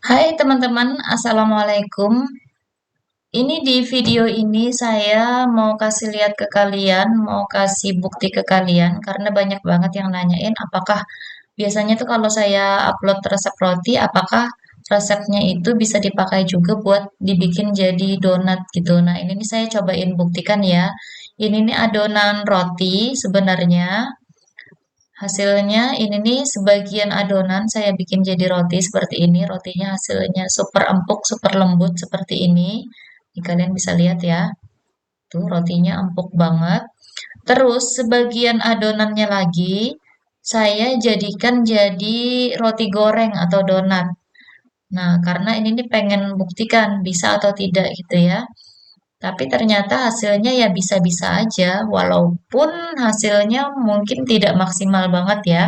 Hai teman-teman, Assalamualaikum. Ini di video ini saya mau kasih lihat ke kalian, mau kasih bukti ke kalian, karena banyak banget yang nanyain apakah biasanya tuh kalau saya upload resep roti, apakah resepnya itu bisa dipakai juga buat dibikin jadi donat gitu. Nah ini nih saya cobain buktikan ya. Ini nih adonan roti sebenarnya. Hasilnya ini nih sebagian adonan saya bikin jadi roti seperti ini. Rotinya hasilnya super empuk, super lembut seperti ini. Nih, kalian bisa lihat ya. Tuh rotinya empuk banget. Terus sebagian adonannya lagi saya jadikan jadi roti goreng atau donat. Nah, karena ini nih pengen buktikan bisa atau tidak gitu ya. Tapi ternyata hasilnya ya bisa-bisa aja, walaupun hasilnya mungkin tidak maksimal banget ya.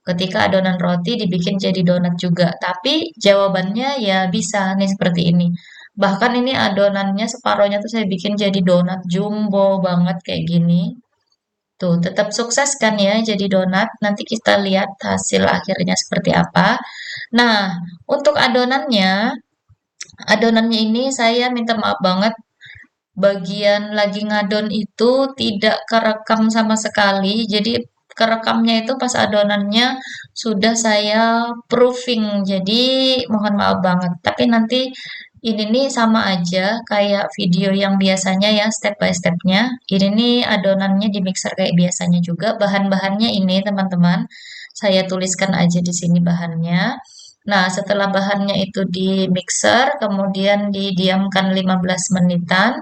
Ketika adonan roti dibikin jadi donat juga, tapi jawabannya ya bisa nih seperti ini. Bahkan ini adonannya separohnya tuh saya bikin jadi donat jumbo banget kayak gini. Tuh, tetap sukses kan ya jadi donat. Nanti kita lihat hasil akhirnya seperti apa. Nah, untuk adonannya ini saya minta maaf banget bagian lagi ngadon itu tidak kerekam sama sekali. Jadi kerekamnya itu pas adonannya sudah saya proofing. Jadi mohon maaf banget. Tapi nanti ini nih sama aja kayak video yang biasanya ya step by stepnya. Ini nih adonannya di mixer kayak biasanya juga. Bahan-bahannya ini teman-teman. Saya tuliskan aja di sini bahannya. Nah, setelah bahannya itu di mixer, kemudian didiamkan 15 menitan,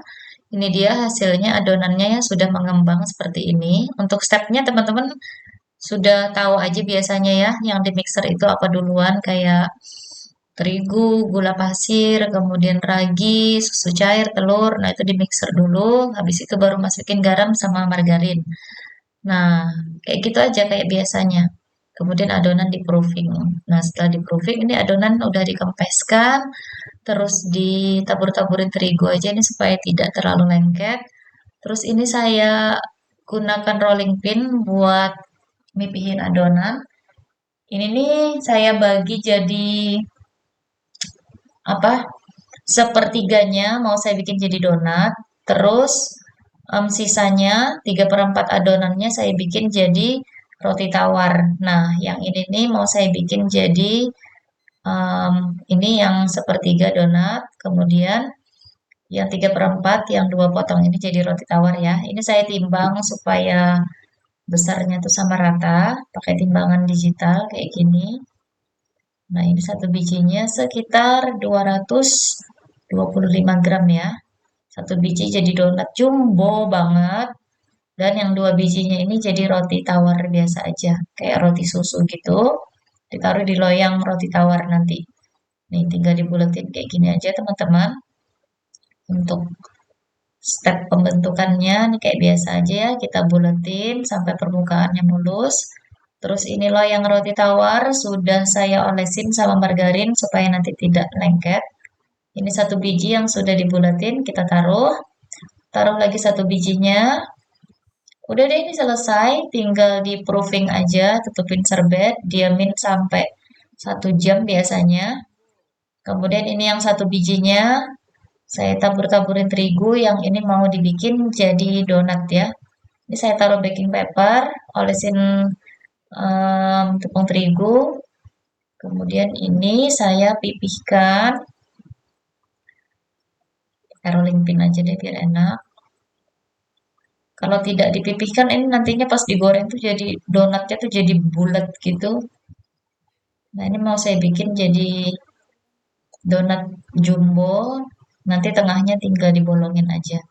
ini dia hasilnya adonannya ya sudah mengembang seperti ini. Untuk stepnya teman-teman sudah tahu aja biasanya ya, yang di mixer itu apa duluan kayak terigu, gula pasir, kemudian ragi, susu cair, telur. Nah, itu di mixer dulu, habis itu baru masukin garam sama margarin. Nah, kayak gitu aja kayak biasanya. Kemudian adonan di proofing. Nah, setelah di proofing ini adonan udah dikempeskan, terus ditabur-taburin terigu aja ini supaya tidak terlalu lengket. Terus ini saya gunakan rolling pin buat mipihin adonan. Ini nih saya bagi jadi apa? Sepertiganya mau saya bikin jadi donat. Terus sisanya 3/4 adonannya saya bikin jadi roti tawar. Nah, yang ini nih mau saya bikin jadi ini yang sepertiga donat. Kemudian yang 3/4, yang 2 potong ini jadi roti tawar ya. Ini saya timbang supaya besarnya tuh sama rata, pakai timbangan digital kayak gini. Nah, ini satu bijinya sekitar 225 gram ya. Satu biji jadi donat jumbo banget. Dan yang dua bijinya ini jadi roti tawar biasa aja, kayak roti susu gitu. Ditaruh di loyang roti tawar nanti. Nih, tinggal dibuletin kayak gini aja teman-teman. Untuk step pembentukannya ini kayak biasa aja ya, kita buletin sampai permukaannya mulus. Terus ini loyang roti tawar sudah saya olesin sama margarin supaya nanti tidak lengket. Ini satu biji yang sudah dibulatin, kita taruh. Taruh lagi satu bijinya. Udah deh ini selesai, tinggal di proofing aja, tutupin serbet, diamin sampai 1 jam biasanya. Kemudian ini yang satu bijinya, saya tabur-taburin terigu, yang ini mau dibikin jadi donat ya. Ini saya taruh baking paper, olesin tepung terigu. Kemudian ini saya pipihkan, rolling pin aja deh biar enak. Kalau tidak dipipihkan ini nantinya pas digoreng tuh jadi donatnya tuh jadi bulat gitu. Nah ini mau saya bikin jadi donat jumbo, nanti tengahnya tinggal dibolongin aja.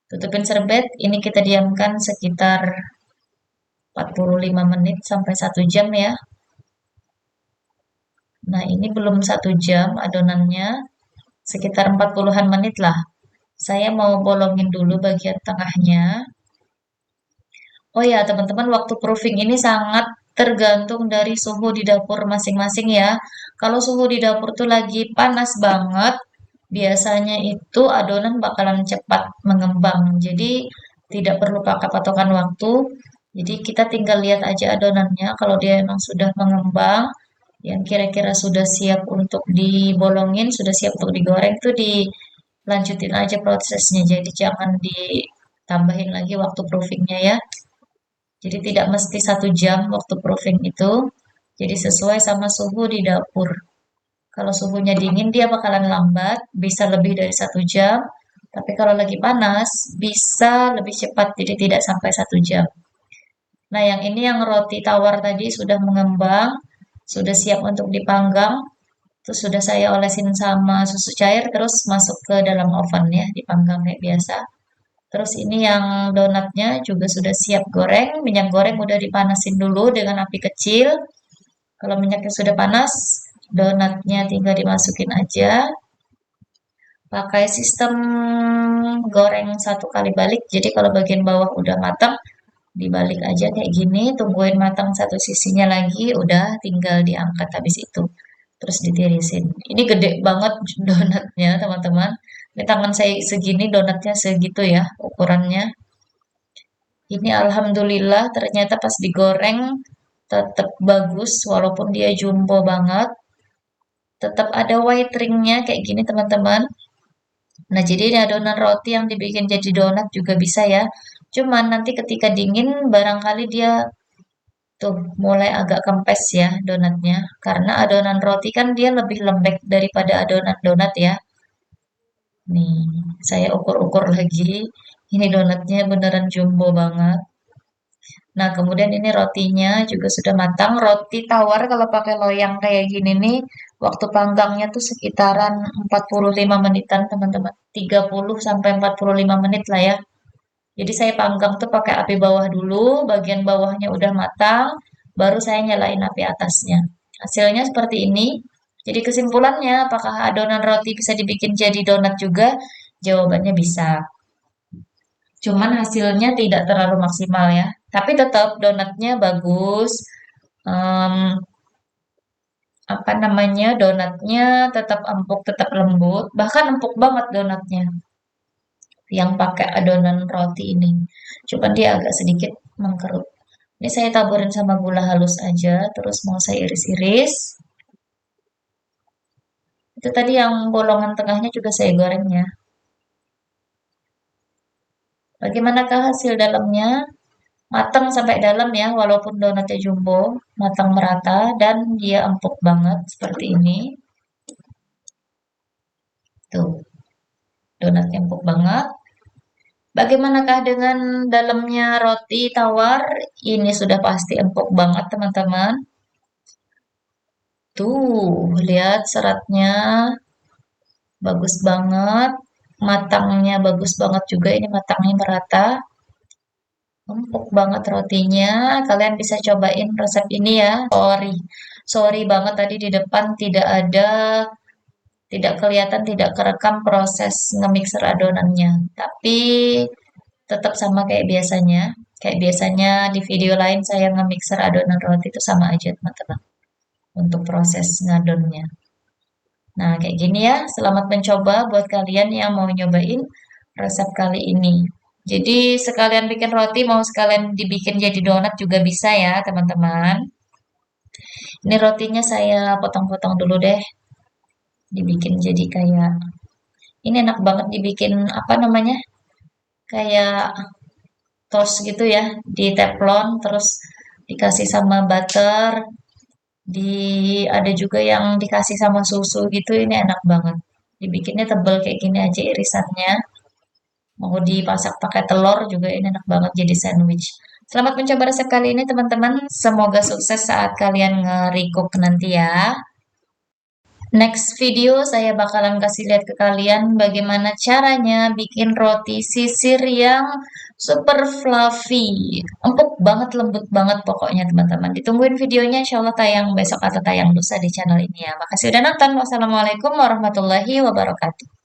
Tutupin serbet, ini kita diamkan sekitar 45 menit sampai 1 jam ya. Nah ini belum 1 jam adonannya, sekitar 40-an menit lah. Saya mau bolongin dulu bagian tengahnya. Oh ya, teman-teman, waktu proofing ini sangat tergantung dari suhu di dapur masing-masing ya. Kalau suhu di dapur tuh lagi panas banget, biasanya itu adonan bakalan cepat mengembang. Jadi tidak perlu pakai patokan waktu. Jadi kita tinggal lihat aja adonannya. Kalau dia emang sudah mengembang, Yang kira-kira sudah siap untuk dibolongin, sudah siap untuk digoreng tuh dilanjutin aja prosesnya. Jadi jangan ditambahin lagi waktu proofingnya ya. Jadi tidak mesti 1 jam waktu proofing itu. Jadi sesuai sama suhu di dapur. Kalau suhunya dingin dia bakalan lambat, bisa lebih dari 1 jam. Tapi kalau lagi panas bisa lebih cepat, jadi tidak sampai 1 jam. Nah, yang ini yang roti tawar tadi sudah mengembang, sudah siap untuk dipanggang. Terus sudah saya olesin sama susu cair, terus masuk ke dalam oven ya, dipanggang kayak biasa. Terus ini yang donatnya juga sudah siap goreng, minyak goreng udah dipanasin dulu dengan api kecil. Kalau minyaknya sudah panas, donatnya tinggal dimasukin aja. Pakai sistem goreng 1 kali balik. Jadi kalau bagian bawah udah matang, dibalik aja kayak gini, tungguin matang satu sisinya lagi, udah tinggal diangkat habis itu. Terus ditirisin. Ini gede banget donatnya, teman-teman. Ini tangan saya segini, donatnya segitu ya ukurannya. Ini alhamdulillah ternyata pas digoreng tetap bagus walaupun dia jumbo banget. Tetap ada white ringnya kayak gini teman-teman. Nah, jadi ini adonan roti yang dibikin jadi donat juga bisa ya. Cuman nanti ketika dingin barangkali dia tuh mulai agak kempes ya donatnya. Karena adonan roti kan dia lebih lembek daripada adonan donat ya. Nih, saya ukur-ukur lagi. Ini donatnya beneran jumbo banget. Nah, kemudian ini rotinya juga sudah matang. Roti tawar kalau pakai loyang kayak gini nih, waktu panggangnya tuh sekitaran 45 menitan, teman-teman. 30 sampai 45 menit lah ya. Jadi saya panggang tuh pakai api bawah dulu, bagian bawahnya udah matang, baru saya nyalain api atasnya. Hasilnya seperti ini. Jadi kesimpulannya, apakah adonan roti bisa dibikin jadi donat juga? Jawabannya bisa. Cuman hasilnya tidak terlalu maksimal ya. Tapi tetap donatnya bagus. Em, apa namanya? Donatnya tetap empuk, tetap lembut. Bahkan empuk banget donatnya yang pakai adonan roti ini. Cuman dia agak sedikit mengkerut. Ini saya taburin sama gula halus aja, terus mau saya iris-iris. Itu tadi yang bolongan tengahnya juga saya goreng ya. Bagaimanakah hasil dalamnya? Matang sampai dalam ya, walaupun donatnya jumbo, matang merata dan dia empuk banget seperti ini. Tuh, donatnya empuk banget. Bagaimanakah dengan dalamnya roti tawar? Ini sudah pasti empuk banget, teman-teman. Tuh, lihat seratnya bagus banget. Matangnya bagus banget juga, ini matangnya merata. Empuk banget rotinya. Kalian bisa cobain resep ini ya. Sorry banget tadi di depan tidak kelihatan, tidak kerekam proses ngemixer adonannya. Tapi tetap sama kayak biasanya. Kayak biasanya di video lain saya ngemixer adonan roti itu sama aja teman-teman. Untuk proses ngadonnya. Nah, kayak gini ya. Selamat mencoba buat kalian yang mau nyobain resep kali ini. Jadi sekalian bikin roti, mau sekalian dibikin jadi donat juga bisa ya, teman-teman. Ini rotinya saya potong-potong dulu deh. Dibikin jadi kayak, ini enak banget dibikin, apa namanya, kayak toast gitu ya, di teflon, terus dikasih sama butter, ada juga yang dikasih sama susu gitu, ini enak banget. Dibikinnya tebel kayak gini aja irisannya. Mau dipasak pakai telur juga ini enak banget jadi sandwich. Selamat mencoba resep kali ini teman-teman. Semoga sukses saat kalian nge-recook nanti ya. Next video saya bakalan kasih lihat ke kalian bagaimana caranya bikin roti sisir yang super fluffy. Empuk banget, lembut banget pokoknya teman-teman. Ditungguin videonya insya Allah tayang besok atau tayang lusa di channel ini ya. Makasih udah nonton. Wassalamualaikum warahmatullahi wabarakatuh.